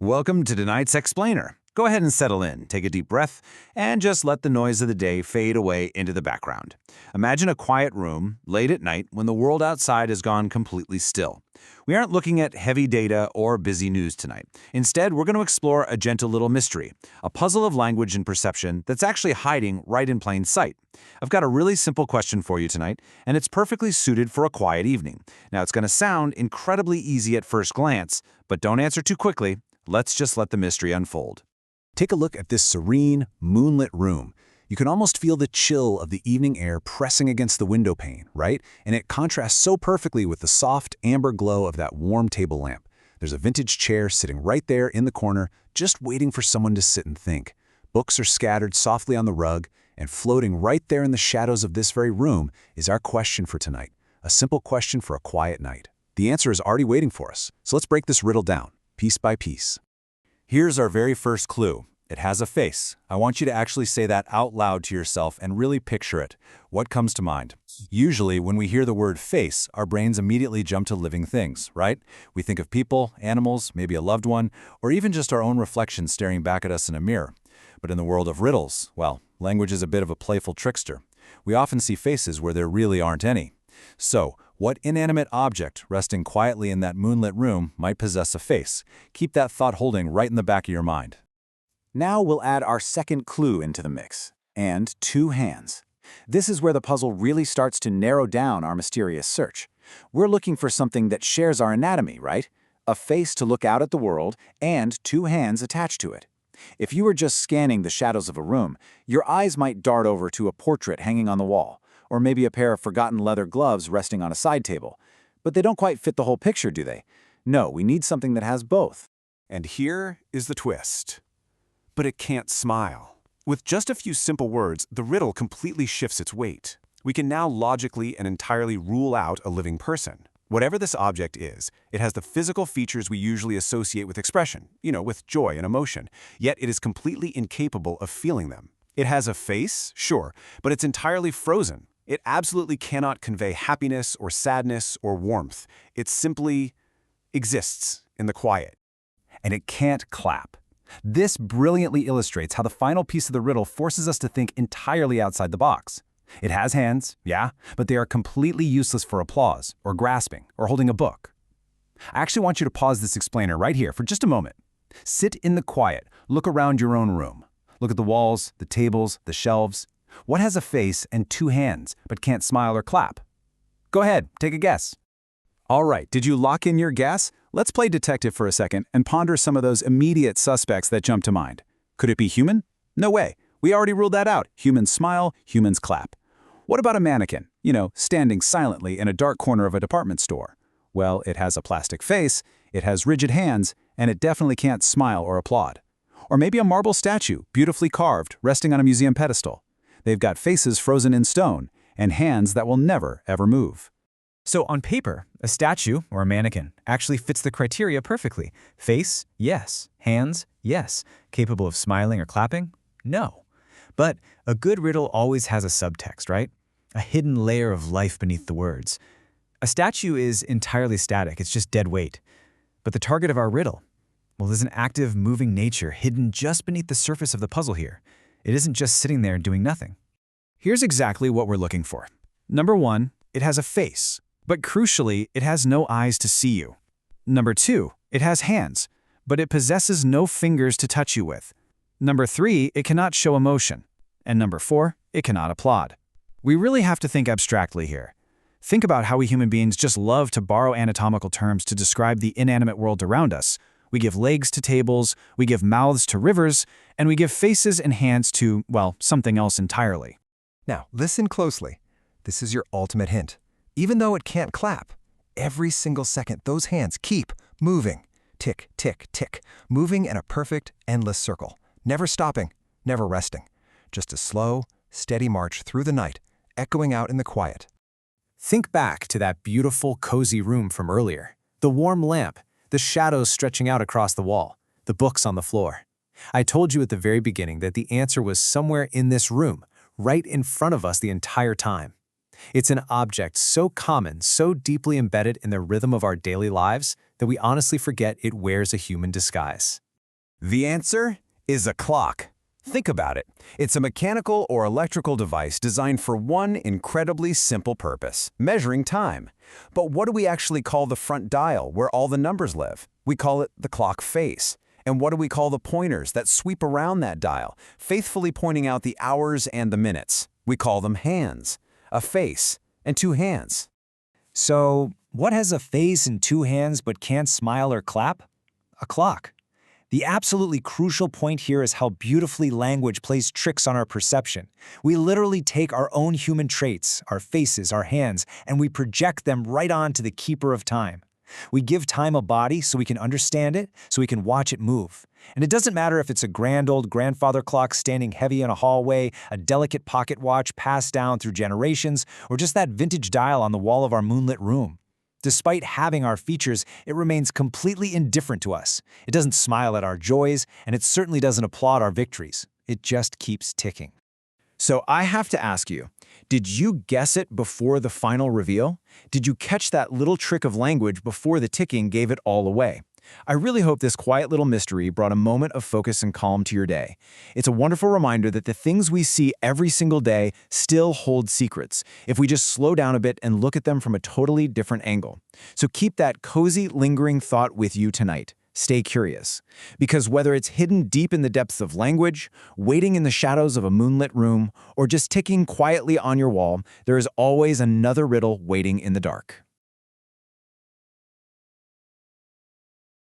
Welcome to tonight's Explainer. Go ahead and settle in, take a deep breath, and just let the noise of the day fade away into the background. Imagine a quiet room, late at night, when the world outside has gone completely still. We aren't looking at heavy data or busy news tonight. Instead, we're going to explore a gentle little mystery, a puzzle of language and perception that's actually hiding right in plain sight. I've got a really simple question for you tonight, and it's perfectly suited for a quiet evening. Now, it's going to sound incredibly easy at first glance, but don't answer too quickly. Let's just let the mystery unfold. Take a look at this serene, moonlit room. You can almost feel the chill of the evening air pressing against the window pane, right? And it contrasts so perfectly with the soft, amber glow of that warm table lamp. There's a vintage chair sitting right there in the corner, just waiting for someone to sit and think. Books are scattered softly on the rug, and floating right there in the shadows of this very room is our question for tonight. A simple question for a quiet night. The answer is already waiting for us, so let's break this riddle down, piece by piece. Here's our very first clue. It has a face. I want you to actually say that out loud to yourself and really picture it. What comes to mind? Usually, when we hear the word face, our brains immediately jump to living things, right? We think of people, animals, maybe a loved one, or even just our own reflection staring back at us in a mirror. But in the world of riddles, well, language is a bit of a playful trickster. We often see faces where there really aren't any. So, what inanimate object resting quietly in that moonlit room might possess a face? Keep that thought holding right in the back of your mind. Now we'll add our second clue into the mix, and two hands. This is where the puzzle really starts to narrow down our mysterious search. We're looking for something that shares our anatomy, right? A face to look out at the world, and two hands attached to it. If you were just scanning the shadows of a room, your eyes might dart over to a portrait hanging on the wall, or maybe a pair of forgotten leather gloves resting on a side table. But they don't quite fit the whole picture, do they? No, we need something that has both. And here is the twist. But it can't smile. With just a few simple words, the riddle completely shifts its weight. We can now logically and entirely rule out a living person. Whatever this object is, it has the physical features we usually associate with expression, with joy and emotion, yet it is completely incapable of feeling them. It has a face, sure, but it's entirely frozen. It absolutely cannot convey happiness or sadness or warmth. It simply exists in the quiet. And it can't clap. This brilliantly illustrates how the final piece of the riddle forces us to think entirely outside the box. It has hands, yeah, but they are completely useless for applause, or grasping, or holding a book. I actually want you to pause this explainer right here for just a moment. Sit in the quiet, look around your own room. Look at the walls, the tables, the shelves. What has a face and two hands, but can't smile or clap? Go ahead, take a guess. All right, did you lock in your guess? Let's play detective for a second and ponder some of those immediate suspects that jump to mind. Could it be human? No way. We already ruled that out. Humans smile, humans clap. What about a mannequin? Standing silently in a dark corner of a department store. Well, it has a plastic face, it has rigid hands, and it definitely can't smile or applaud. Or maybe a marble statue, beautifully carved, resting on a museum pedestal. They've got faces frozen in stone and hands that will never, ever move. So on paper, a statue, or a mannequin, actually fits the criteria perfectly. Face, yes. Hands, yes. Capable of smiling or clapping? No. But a good riddle always has a subtext, right? A hidden layer of life beneath the words. A statue is entirely static, it's just dead weight. But the target of our riddle? Well, there's an active, moving nature hidden just beneath the surface of the puzzle here. It isn't just sitting there doing nothing. Here's exactly what we're looking for. Number one, it has a face. But crucially, it has no eyes to see you. Number two, it has hands, but it possesses no fingers to touch you with. Number three, it cannot show emotion. And number four, it cannot applaud. We really have to think abstractly here. Think about how we human beings just love to borrow anatomical terms to describe the inanimate world around us. We give legs to tables, we give mouths to rivers, and we give faces and hands to, well, something else entirely. Now, listen closely. This is your ultimate hint. Even though it can't clap, every single second those hands keep moving. Tick, tick, tick, moving in a perfect, endless circle. Never stopping, never resting. Just a slow, steady march through the night, echoing out in the quiet. Think back to that beautiful, cozy room from earlier. The warm lamp, the shadows stretching out across the wall, the books on the floor. I told you at the very beginning that the answer was somewhere in this room, right in front of us the entire time. It's an object so common, so deeply embedded in the rhythm of our daily lives that we honestly forget it wears a human disguise. The answer is a clock. Think about it. It's a mechanical or electrical device designed for one incredibly simple purpose, measuring time. But what do we actually call the front dial where all the numbers live? We call it the clock face. And what do we call the pointers that sweep around that dial, faithfully pointing out the hours and the minutes? We call them hands. A face and two hands. So, what has a face and two hands but can't smile or clap? A clock. The absolutely crucial point here is how beautifully language plays tricks on our perception. We literally take our own human traits, our faces, our hands, and we project them right onto the keeper of time. We give time a body so we can understand it, so we can watch it move. And it doesn't matter if it's a grand old grandfather clock standing heavy in a hallway, a delicate pocket watch passed down through generations, or just that vintage dial on the wall of our moonlit room. Despite having our features, it remains completely indifferent to us. It doesn't smile at our joys, and it certainly doesn't applaud our victories. It just keeps ticking. So I have to ask you, did you guess it before the final reveal? Did you catch that little trick of language before the ticking gave it all away? I really hope this quiet little mystery brought a moment of focus and calm to your day. It's a wonderful reminder that the things we see every single day still hold secrets, if we just slow down a bit and look at them from a totally different angle. So keep that cozy, lingering thought with you tonight. Stay curious. Because whether it's hidden deep in the depths of language, waiting in the shadows of a moonlit room, or just ticking quietly on your wall, there is always another riddle waiting in the dark.